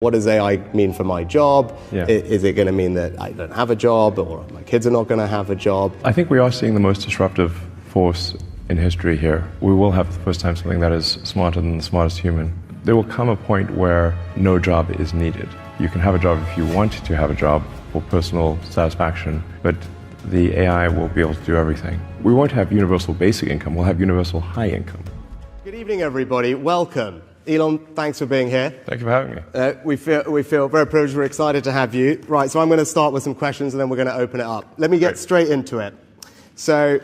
What does AI mean for my job? Yeah. Is it going to mean that I don't have a job, or my kids are not going to have a job? I think we are seeing the most disruptive force in history here. We will have for the first time something that is smarter than the smartest human. There will come a point where no job is needed. You can have a job if you want to have a job for personal satisfaction, but the AI will be able to do everything. We won't have universal basic income, we'll have universal high income. Good evening, everybody. Welcome. Elon, thanks for being here. Thank you for having me. We feel very privileged. We're excited to have you. Right, so I'm going to start with some questions and then we're going to open it up. Let me get straight into it. So,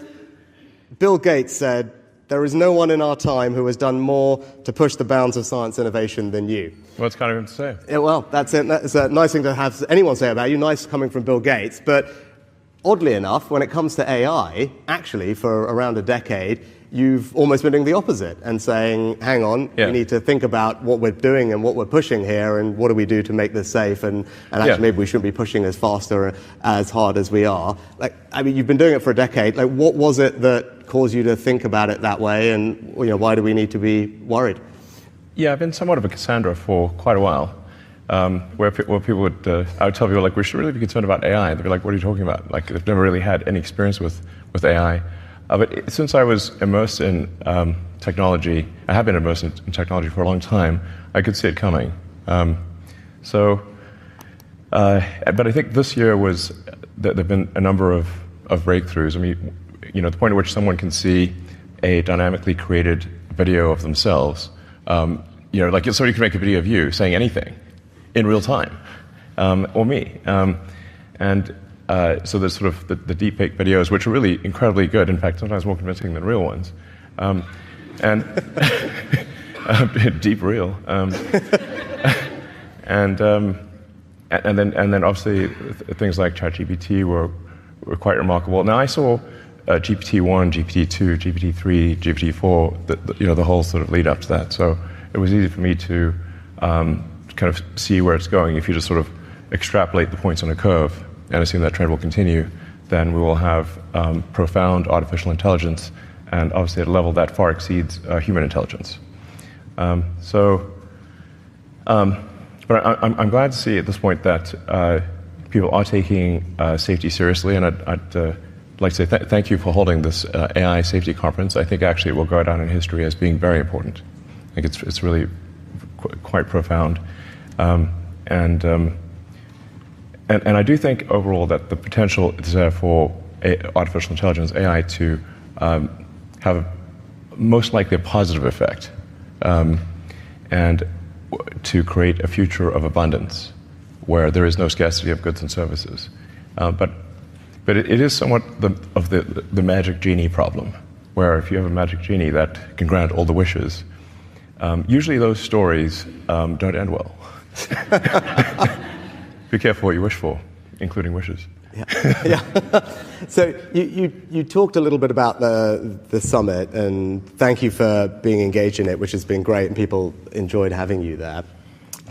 Bill Gates said, "There is no one in our time who has done more to push the bounds of science innovation than you." Well, it's kind of him to say. Yeah, well, that's it. That's a nice thing to have anyone say about you. Nice coming from Bill Gates. But oddly enough, when it comes to AI, actually, for around a decade, you've almost been doing the opposite and saying, hang on, we need to think about what we're doing and what we're pushing here and what do we do to make this safe, and actually maybe we shouldn't be pushing as fast or as hard as we are. You've been doing it for a decade. What was it that caused you to think about it that way, and why do we need to be worried? Yeah, I've been somewhat of a Cassandra for quite a while, where people would, I would tell people, we should really be concerned about AI. They'd be like, what are you talking about? They've never really had any experience with AI. But since I was immersed in technology, I have been immersed in technology for a long time, I could see it coming. But I think this year there have been a number of breakthroughs. I mean, the point at which someone can see a dynamically created video of themselves, somebody can make a video of you saying anything in real time, or me. So there's sort of the deepfake videos, which are really incredibly good. In fact, sometimes more convincing than real ones, and deep real. And then obviously things like ChatGPT were quite remarkable. Now I saw GPT-1, GPT-2, GPT-3, GPT-4, the whole sort of lead up to that. So it was easy for me to kind of see where it's going. If you just sort of extrapolate the points on a curve and assume that trend will continue, then we will have profound artificial intelligence, and obviously at a level that far exceeds human intelligence. But I'm glad to see at this point that people are taking safety seriously, and I'd like to say thank you for holding this AI safety conference. I think actually it will go down in history as being very important. I think it's really quite profound. And I do think overall that the potential is there for artificial intelligence, AI, to have most likely a positive effect, and to create a future of abundance where there is no scarcity of goods and services. But it is somewhat of the magic genie problem, where if you have a magic genie that can grant all the wishes, usually those stories don't end well. Be careful what you wish for, including wishes. Yeah. So you talked a little bit about the summit, and thank you for being engaged in it, which has been great, and people enjoyed having you there,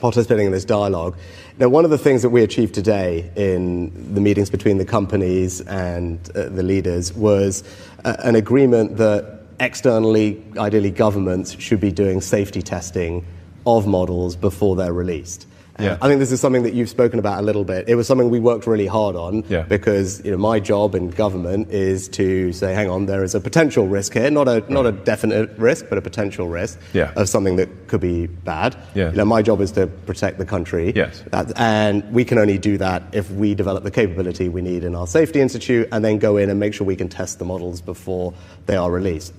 participating in this dialogue. Now, one of the things that we achieved today in the meetings between the companies and the leaders was an agreement that externally, ideally governments, should be doing safety testing of models before they're released. Yeah. I think this is something that you've spoken about a little bit. It was something we worked really hard on because my job in government is to say, hang on, there is a potential risk here, not a definite risk, but a potential risk of something that could be bad. Yeah. My job is to protect the country. Yes. And we can only do that if we develop the capability we need in our safety institute and then go in and make sure we can test the models before they are released.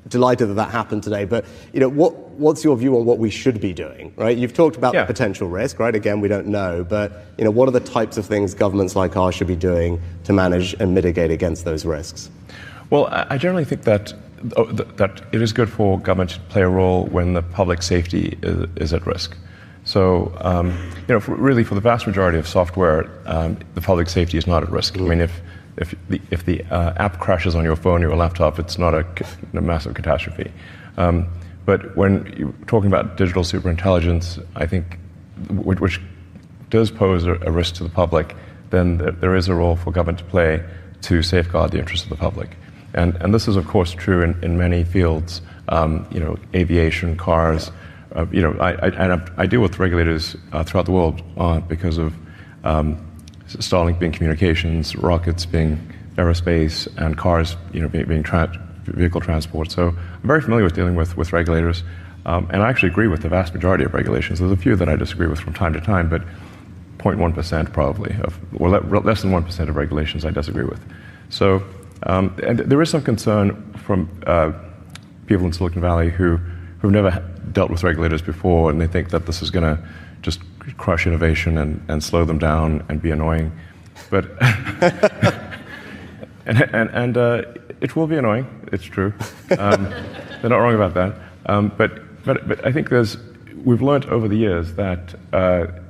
Delighted that happened today, but what's your view on what we should be doing? Right, you've talked about the potential risk. Right, again, we don't know, but what are the types of things governments like ours should be doing to manage and mitigate against those risks? Well, I generally think that it is good for government to play a role when the public safety is at risk. So, really, for the vast majority of software, the public safety is not at risk. I mean, if the app crashes on your phone or your laptop, it's not a massive catastrophe. But when you're talking about digital superintelligence, I think, which does pose a risk to the public, then there is a role for government to play to safeguard the interests of the public. And this is, of course, true in many fields, aviation, cars, I deal with regulators throughout the world because of Starlink being communications, rockets being aerospace, and cars, being vehicle transport. So I'm very familiar with dealing with regulators, and I actually agree with the vast majority of regulations. There's a few that I disagree with from time to time, but 0.1% probably, or less than 1% of regulations I disagree with. So, and there is some concern from people in Silicon Valley who've never dealt with regulators before, and they think that this is going to just crush innovation and slow them down and be annoying. But and it will be annoying. It's true. They're not wrong about that. But I think we've learned over the years that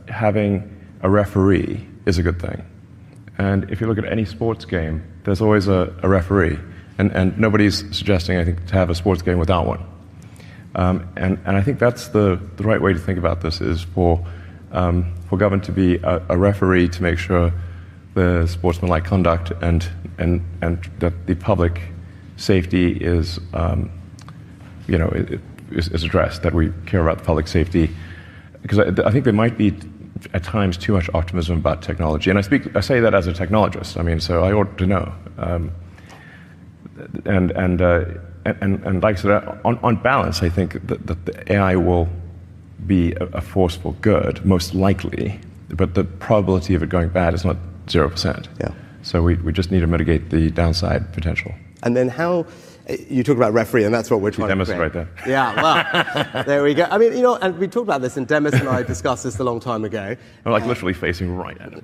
having a referee is a good thing. And if you look at any sports game, there's always a referee. And nobody's suggesting, I think, to have a sports game without one. And I think that's the right way to think about this, is for government to be a referee to make sure the sportsmanlike conduct and that the public safety is addressed, that we care about the public safety. Because I think there might be at times too much optimism about technology, and I say that as a technologist. I mean, so I ought to know. And like I said, on balance, I think that the AI will be a force for good, most likely, but the probability of it going bad is not 0%. Yeah. So we just need to mitigate the downside potential. And then how, you talk about referee, and that's what we're trying to create. Demis right there. Yeah, well, there we go. I mean, and we talked about this, and Demis and I discussed this a long time ago. I'm literally facing right at him.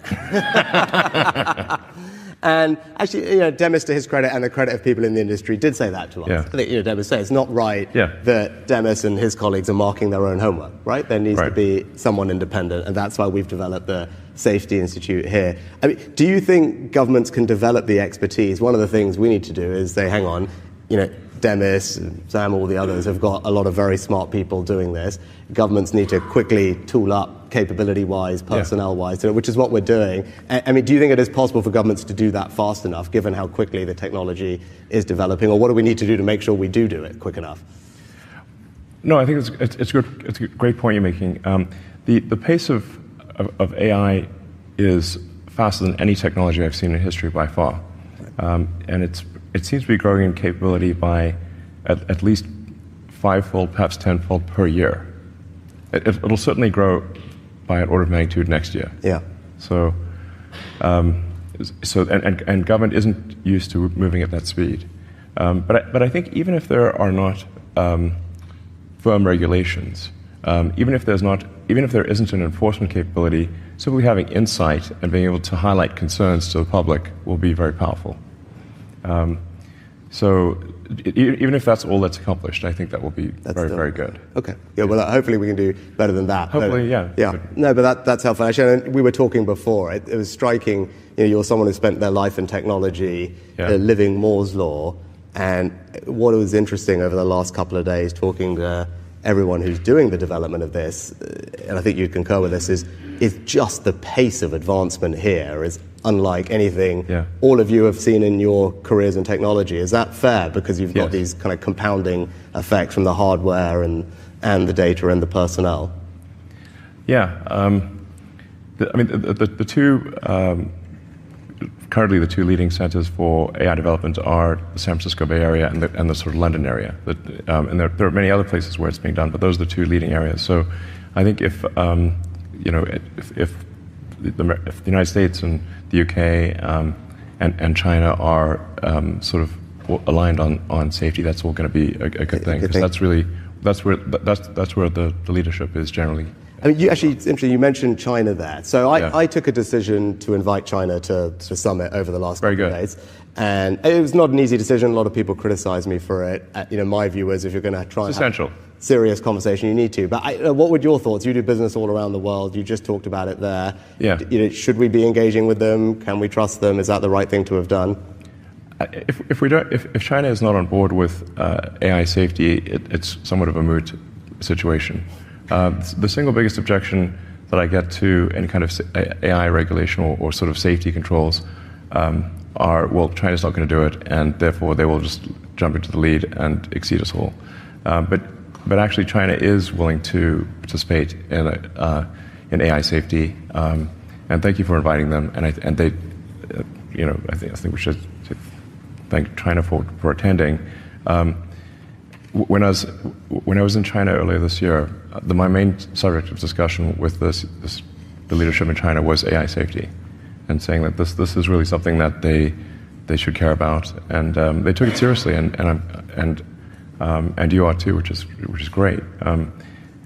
And actually, Demis, to his credit and the credit of people in the industry, did say that to us. Yeah. I think, Demis said it's not right that Demis and his colleagues are marking their own homework, right? There needs to be someone independent, and that's why we've developed the Safety Institute here. I mean, do you think governments can develop the expertise? One of the things we need to do is say, hang on, Demis, Sam, all the others have got a lot of very smart people doing this. Governments need to quickly tool up capability-wise, personnel-wise, which is what we're doing. I mean, do you think it is possible for governments to do that fast enough, given how quickly the technology is developing, or what do we need to do to make sure we do it quick enough? No, I think it's good. It's a great point you're making. The pace of AI is faster than any technology I've seen in history by far, and it seems to be growing in capability by at least 5-fold, perhaps 10-fold per year. It'll certainly grow by an order of magnitude next year. Yeah. So government isn't used to moving at that speed. But I think even if there are not firm regulations, even if there isn't an enforcement capability, simply having insight and being able to highlight concerns to the public will be very powerful. So even if that's all that's accomplished, I think that will be very good. Okay. Yeah. Well, hopefully we can do better than that. Hopefully, yeah. Yeah. No, but that's helpful. Actually, we were talking before. It was striking. You're someone who spent their life in technology, living Moore's law, and what was interesting over the last couple of days, talking to everyone who's doing the development of this, and I think you'd concur with this, is just the pace of advancement here is unlike anything all of you have seen in your careers in technology. Is that fair? Because you've got these kind of compounding effects from the hardware and the data and the personnel. Yeah. The two, currently the two leading centers for AI development are the San Francisco Bay Area and the sort of London area. And there are many other places where it's being done, but those are the two leading areas. So I think if the United States and the UK and China are sort of aligned on safety, that's all going to be a good thing, because that's where the leadership is generally. I mean, it's interesting. You mentioned China there. So I took a decision to invite China to summit over the last couple of days, and it was not an easy decision. A lot of people criticized me for it. My view was, if you're going to try and have serious conversation, you need to. But what were your thoughts? You do business all around the world. You just talked about it there. Yeah. Should we be engaging with them? Can we trust them? Is that the right thing to have done? If China is not on board with AI safety, it's somewhat of a moot situation. The single biggest objection that I get to any kind of AI regulation or sort of safety controls are, well, China's not going to do it, and therefore they will just jump into the lead and exceed us all. But but actually China is willing to participate in AI safety, and thank you for inviting them. And they, I think we should thank China for attending. When I was in China earlier this year, my main subject of discussion with the leadership in China was AI safety, and saying that this is really something that they should care about, and they took it seriously, and you are too, which is great.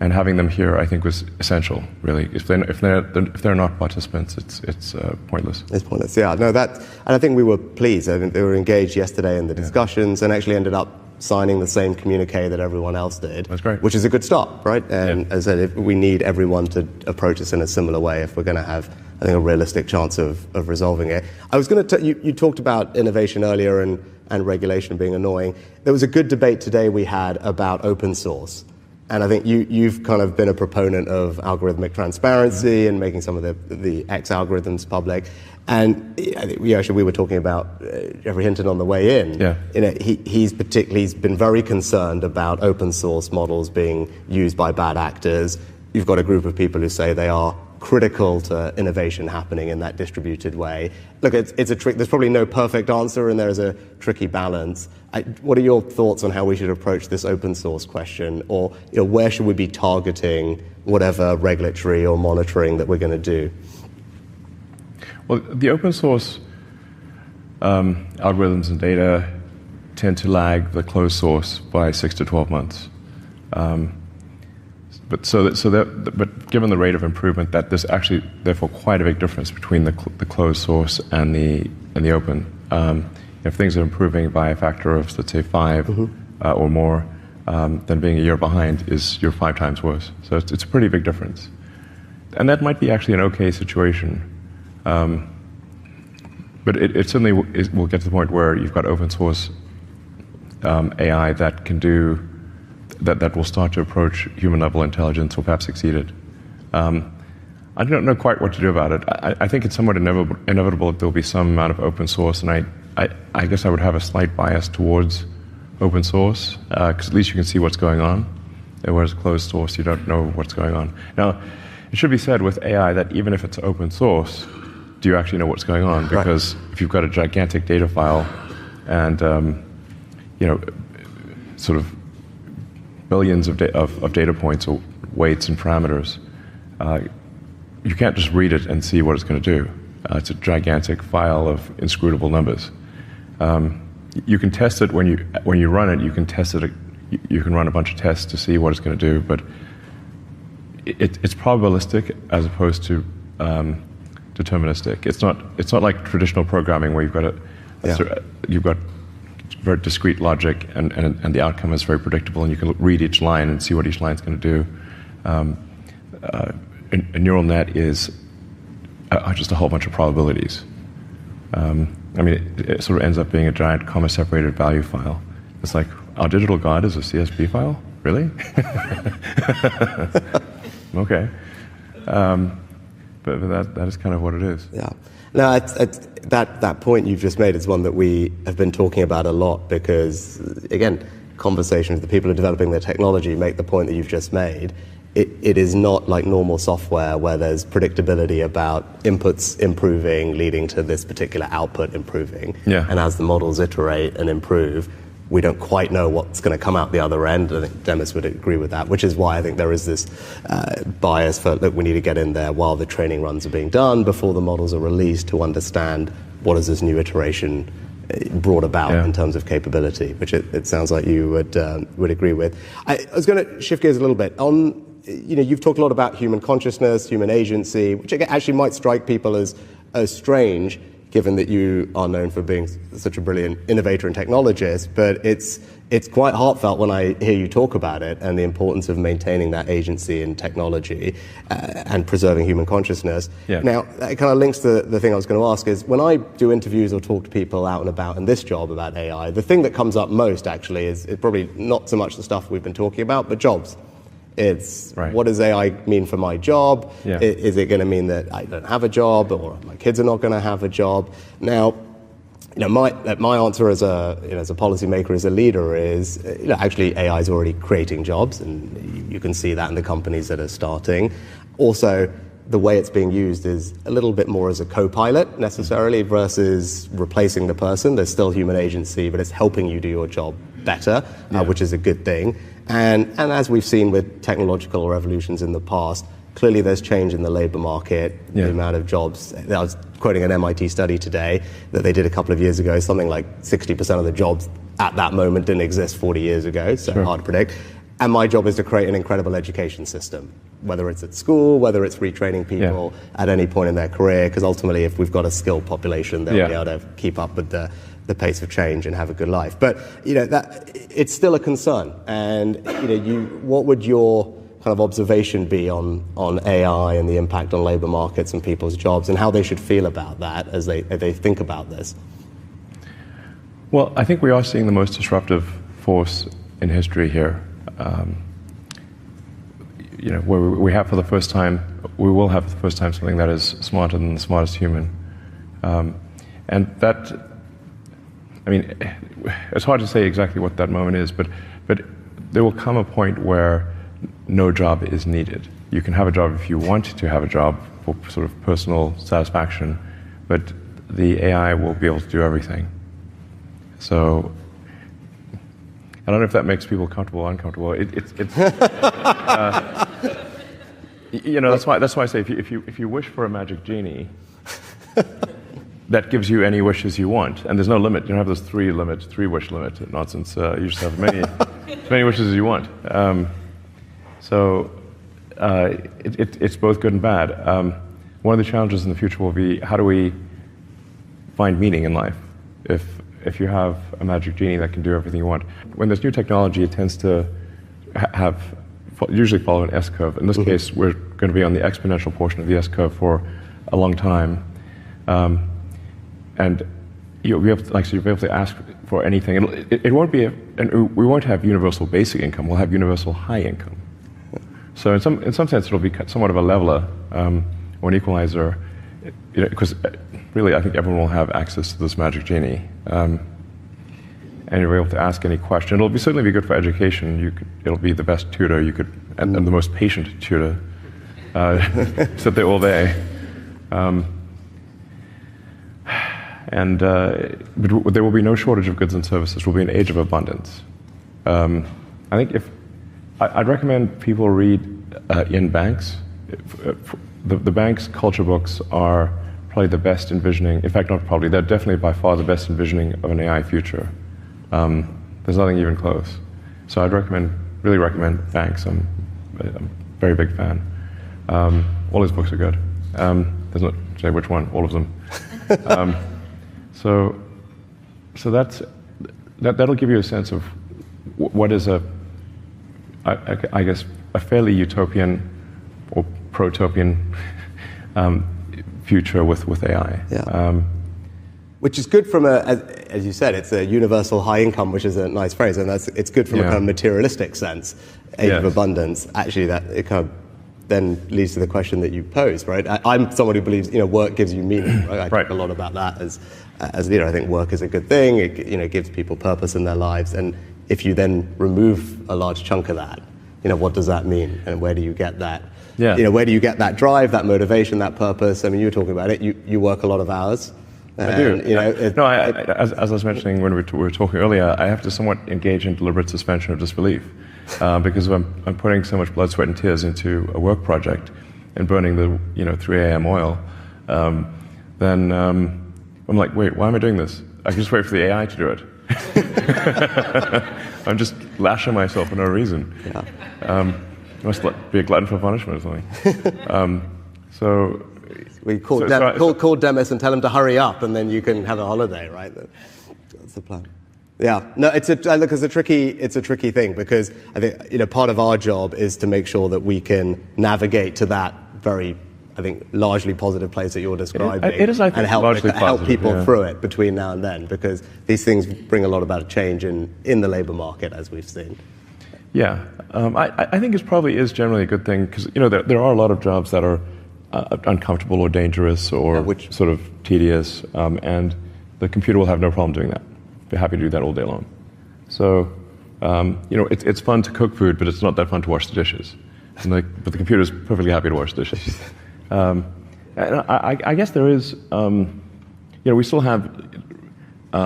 And having them here, I think, was essential. Really, if they're not participants, it's pointless. It's pointless. Yeah, no, and I think we were pleased. I think they were engaged yesterday in the discussions, and actually ended up signing the same communique that everyone else did. That's great. Which is a good start, right? And as I said, we need everyone to approach this in a similar way if we're going to have, I think, a realistic chance of resolving it. I was going to you talked about innovation earlier and regulation being annoying. There was a good debate today we had about open source. And I think you've kind of been a proponent of algorithmic transparency and making some of the X algorithms public. And I think we were talking about Jeffrey Hinton on the way in. Yeah. He's been very concerned about open source models being used by bad actors. You've got a group of people who say they are critical to innovation happening in that distributed way. Look, it's a trick. There's probably no perfect answer, and there's a tricky balance. What are your thoughts on how we should approach this open source question, or where should we be targeting whatever regulatory or monitoring that we're going to do? Well, the open source algorithms and data tend to lag the closed source by 6 to 12 months. But given the rate of improvement, that there's actually therefore quite a big difference between the closed source and the open. If things are improving by a factor of, let's say, 5 or more, then being a year behind you're 5 times worse. So it's a pretty big difference, and that might be actually an okay situation. But it certainly will get to the point where you've got open source AI that can do. That will start to approach human-level intelligence, or perhaps exceed it. I don't know quite what to do about it. I think it's somewhat inevitable that there'll be some amount of open source, and I guess I would have a slight bias towards open source, because at least you can see what's going on, whereas closed source, you don't know what's going on. Now, it should be said with AI that even if it's open source, do you actually know what's going on? Because if you've got a gigantic data file and sort of billions of data points or weights and parameters, you can't just read it and see what it's going to do. It's a gigantic file of inscrutable numbers. You can test it when you run it. You can test it. You can run a bunch of tests to see what it's going to do, but it's probabilistic as opposed to deterministic. It's not like traditional programming where you've got very discrete logic, and the outcome is very predictable, and you can read each line and see what each line's going to do. A neural net is just a whole bunch of probabilities. It sort of ends up being a giant comma-separated value file. It's like, our digital God is a CSV file? Really? Okay. But that is kind of what it is. Yeah. No, that point you've just made is one that we have been talking about a lot, because, again, conversations with the people who are developing the technology make the point that you've just made. It is not like normal software where there's predictability about inputs improving leading to this particular output improving. Yeah. And as the models iterate and improve, we don't quite know what's going to come out the other end. I think Demis would agree with that, which is why I think there is this bias for, look, we need to get in there while the training runs are being done, before the models are released, to understand what has this new iteration brought about in terms of capability, which it sounds like you would agree with. I was going to shift gears a little bit. You've talked a lot about human consciousness, human agency, which actually might strike people as strange, given that you are known for being such a brilliant innovator and technologist, but it's quite heartfelt when I hear you talk about it and the importance of maintaining that agency in technology and preserving human consciousness. Yeah. Now, that kind of links to the thing I was going to ask is, when I do interviews or talk to people out and about in this job about AI, the thing that comes up most actually is probably not so much the stuff we've been talking about, but jobs. It's what does AI mean for my job? Yeah. Is it going to mean that I don't have a job, or my kids are not going to have a job? Now, my answer as a policymaker, as a leader, is actually AI is already creating jobs, and you can see that in the companies that are starting. Also, the way it's being used is a little bit more as a co-pilot necessarily versus replacing the person. There's still human agency, but it's helping you do your job better, which is a good thing. And as we've seen with technological revolutions in the past, clearly there's change in the labor market, the amount of jobs. I was quoting an MIT study today that they did a couple of years ago. Something like 60% of the jobs at that moment didn't exist 40 years ago, so hard to predict. And my job is to create an incredible education system, whether it's at school, whether it's retraining people at any point in their career, because ultimately if we've got a skilled population, they'll be able to keep up with the pace of change and have a good life. But that it's still a concern. And what would your kind of observation be on AI and the impact on labor markets and people's jobs, and how they should feel about that as they think about this? Well, I think we are seeing the most disruptive force in history here. Where we have for the first time, we will have for the first time something that is smarter than the smartest human. And that, it's hard to say exactly what that moment is, but there will come a point where no job is needed. You can have a job if you want to have a job for sort of personal satisfaction, but the AI will be able to do everything. So I don't know if that makes people comfortable or uncomfortable. That's why I say if you wish for a magic genie, that gives you any wishes you want, and there's no limit. You don't have this three wish limit nonsense. You just have as many wishes as you want. It's both good and bad. One of the challenges in the future will be, how do we find meaning in life? If you have a magic genie that can do everything you want. When there's new technology, it tends to usually follow an S-curve. In this case, we're going to be on the exponential portion of the S-curve for a long time. And you'll be able to ask for anything. It won't be, and we won't have universal basic income. We'll have universal high income. So in some sense, it'll be somewhat of a leveler or an equalizer, because really, I think everyone will have access to this magic genie, and you'll be able to ask any question. It'll certainly be good for education. It'll be the best tutor you could, and the most patient tutor. Sit there all day. But there will be no shortage of goods and services. We'll be an age of abundance. I think I'd recommend people read Ian Banks. The Banks culture books are probably the best envisioning. In fact, not probably. They're definitely by far the best envisioning of an AI future. There's nothing even close. So I'd really recommend Banks. I'm a very big fan. All his books are good. There's not say which one. All of them. So that'll give you a sense of what is I guess a fairly utopian or protopian future with AI. Yeah. Which is good from as you said, it's a universal high income, which is a nice phrase, and it's good from a kind of materialistic sense, age of abundance. Actually, that it kind of then leads to the question that you posed, right? I'm someone who believes work gives you meaning, right? I talk a lot about that as I think work is a good thing. It gives people purpose in their lives, and if you then remove a large chunk of that, what does that mean, and where do you get that? Yeah. Where do you get that drive, that motivation, that purpose? I mean, you were talking about it. You work a lot of hours. I do. As I was mentioning when we were talking earlier, I have to somewhat engage in deliberate suspension of disbelief because if I'm putting so much blood, sweat, and tears into a work project and burning the 3 a.m. oil, then I'm like, wait, why am I doing this? I can just wait for the AI to do it. I'm just lashing myself for no reason. Yeah. I must be a glutton for punishment or something. We call Demis and tell him to hurry up, and then you can have a holiday, right? That's the plan. Yeah, no, it's a tricky thing, because I think part of our job is to make sure that we can navigate to that very, I think, largely positive place that you're describing, I think, and help people through it between now and then, because these things bring a lot about change in the labour market, as we've seen. Yeah, I think it probably is generally a good thing, because there are a lot of jobs that are uncomfortable or dangerous or sort of tedious, and the computer will have no problem doing that. Be happy to do that all day long. So, it's fun to cook food, but it's not that fun to wash the dishes. But the computer is perfectly happy to wash dishes. And I guess there is, we still have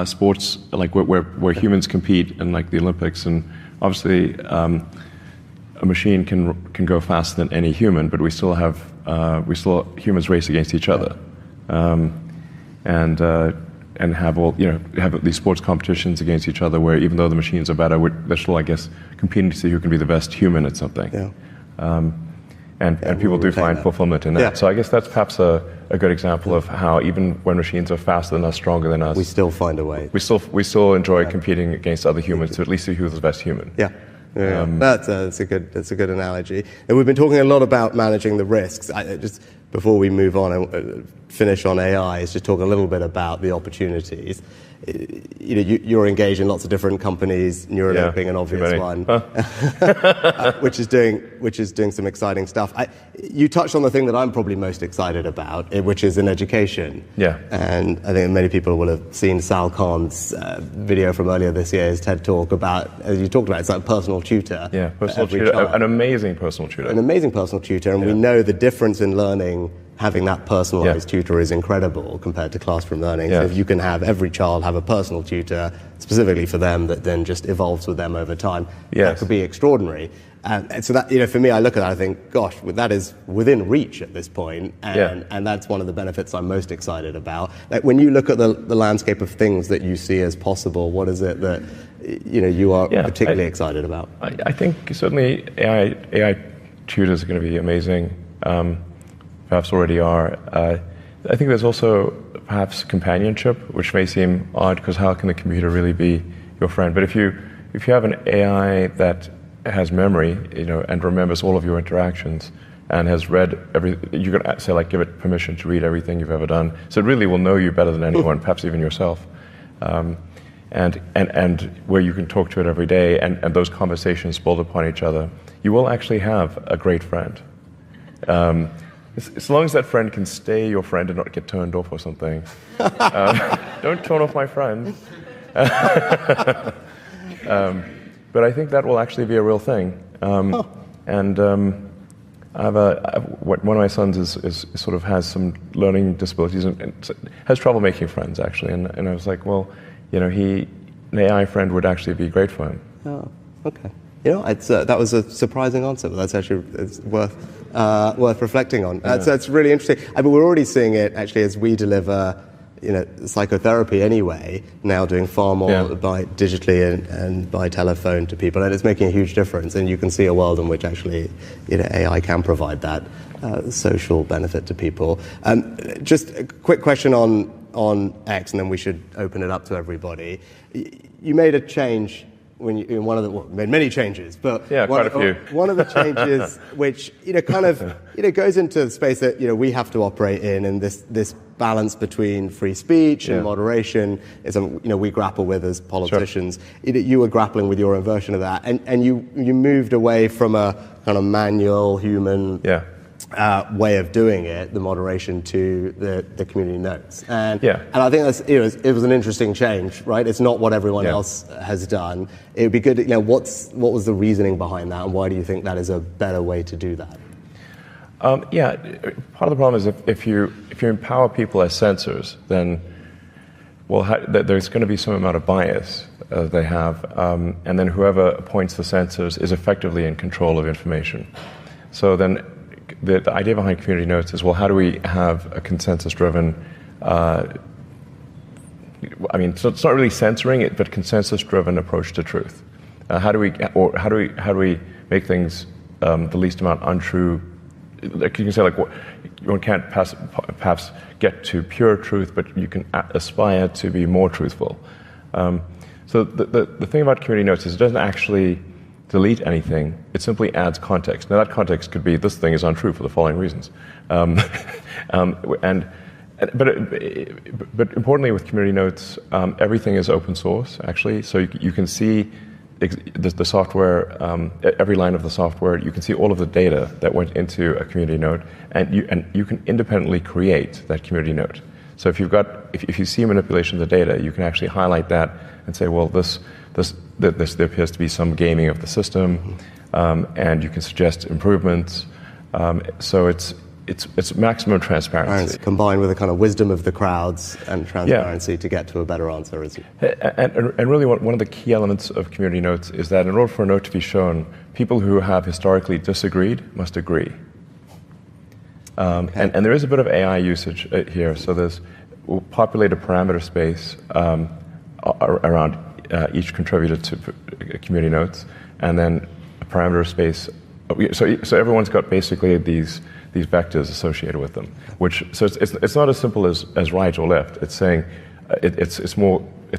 sports like where humans compete in like the Olympics, and obviously a machine can go faster than any human, but we still have humans race against each other, and have have these sports competitions against each other where even though the machines are better, they're still, I guess, competing to see who can be the best human at something. Yeah. And people do find fulfillment in that. Yeah. So I guess that's perhaps a good example of how even when machines are faster than us, stronger than us, we still find a way. We still enjoy competing against other humans to at least see who's the best human. Yeah. That's a good analogy. And we've been talking a lot about managing the risks. Just before we move on and finish on AI, is just talk a little bit about the opportunities. You're engaged in lots of different companies, Neuralink being an obvious one, which is doing some exciting stuff. You touched on the thing that I'm probably most excited about, which is in education. Yeah. And I think many people will have seen Sal Khan's video from earlier this year, his TED Talk about, as you talked about, it's like a personal tutor. Yeah, personal tutor, an amazing personal tutor. An amazing personal tutor, and we know the difference in learning. Having that personalized tutor is incredible compared to classroom learning. So if you can have every child have a personal tutor specifically for them that then just evolves with them over time, that could be extraordinary. And so that, for me, I look at that, I think, gosh, that is within reach at this point, and that's one of the benefits I'm most excited about. Like when you look at the landscape of things that you see as possible, what is it that you are particularly excited about? I think certainly AI tutors are going to be amazing. Perhaps already are. I think there's also perhaps companionship, which may seem odd because how can the computer really be your friend? But if you have an AI that has memory, and remembers all of your interactions and has read you can say like give it permission to read everything you've ever done. So it really will know you better than anyone, perhaps even yourself. And where you can talk to it every day, and those conversations build upon each other, you will actually have a great friend. As long as that friend can stay your friend and not get turned off or something. Don't turn off my friend. But I think that will actually be a real thing. And one of my sons is sort of has some learning disabilities and has trouble making friends actually. And I was like, well, an AI friend would actually be great for him. Oh, okay. That was a surprising answer, but that's actually worth reflecting on. That's really interesting. We're already seeing it actually as we deliver, psychotherapy anyway. Now doing far more by digitally and by telephone to people, and it's making a huge difference. And you can see a world in which actually, AI can provide that social benefit to people. Just a quick question on X, and then we should open it up to everybody. You made a change. Made many changes, but quite a few. One of the changes, which goes into the space that we have to operate in this balance between free speech and moderation is we grapple with as politicians. Sure. You were grappling with your own version of that, and you moved away from a kind of manual human. Way of doing it, the moderation to the community notes, and I think that's it was an interesting change, right? It's not what everyone else has done. It would be good. What was the reasoning behind that, and why do you think that is a better way to do that? Part of the problem is if you empower people as sensors, then there's going to be some amount of bias they have, and then whoever appoints the sensors is effectively in control of information. So then. The idea behind community notes is, how do we have a consensus-driven, so it's not really censoring it, but consensus-driven approach to truth. How do we make things the least amount untrue? Like you can say, one can't perhaps get to pure truth, but you can aspire to be more truthful. So the thing about community notes is it doesn't actually delete anything, it simply adds context. Now that context could be, this thing is untrue for the following reasons. But importantly with community notes, everything is open source actually, so you can see the software, every line of the software, you can see all of the data that went into a community note, and you can independently create that community note. So if you see manipulation of the data, you can actually highlight that and say, well, there appears to be some gaming of the system, and you can suggest improvements. So it's maximum transparency. Combined with a kind of wisdom of the crowds and transparency to get to a better answer, isn't it? And really one of the key elements of community notes is that in order for a note to be shown, people who have historically disagreed must agree. And there is a bit of AI usage here. So we'll populate a parameter space around each contributor to community notes, and then a parameter space. So everyone's got basically these vectors associated with them. So it's not as simple as right or left. It's saying it's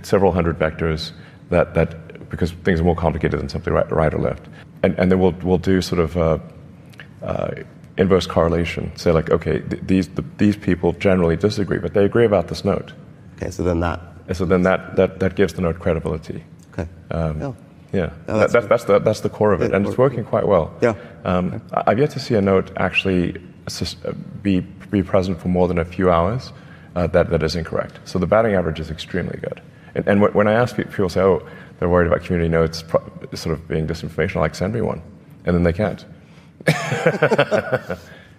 several hundred vectors that because things are more complicated than simply right or left. And then we'll do sort of inverse correlation. Say like, okay, these people generally disagree, but they agree about this note. Okay, so then that gives the note credibility. Okay. Yeah, that's the core of it, and it's working quite well. Yeah. I've yet to see a note actually be present for more than a few hours that is incorrect. So the batting average is extremely good. And when I ask people say, oh, they're worried about community notes sort of being disinformation, I like, send me one, and then they can't.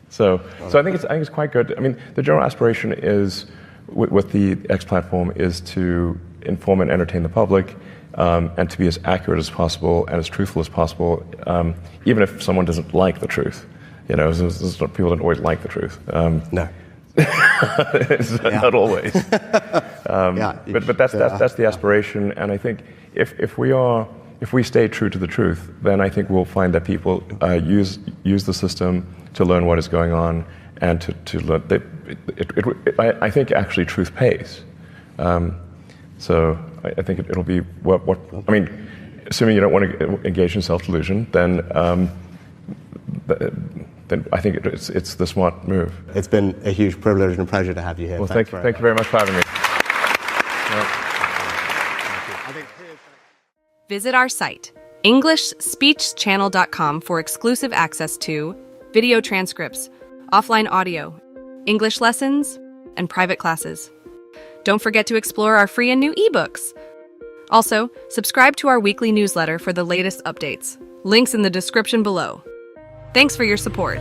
So I think it's quite good. I mean, the general aspiration is with the X platform is to inform and entertain the public, and to be as accurate as possible and as truthful as possible, even if someone doesn't like the truth. You know, people don't always like the truth. No. Not always. But that's the aspiration, and I think if we stay true to the truth, then I think we'll find that people use the system to learn what is going on, and to learn. I think actually truth pays. So I think it'll be what I mean. Assuming you don't want to engage in self-delusion, then I think it's the smart move. It's been a huge privilege and pleasure to have you here. Well, thank you very much for having me. Visit our site, EnglishSpeechChannel.com, for exclusive access to video transcripts, offline audio, English lessons, and private classes. Don't forget to explore our free and new ebooks. Also, subscribe to our weekly newsletter for the latest updates. Links in the description below. Thanks for your support.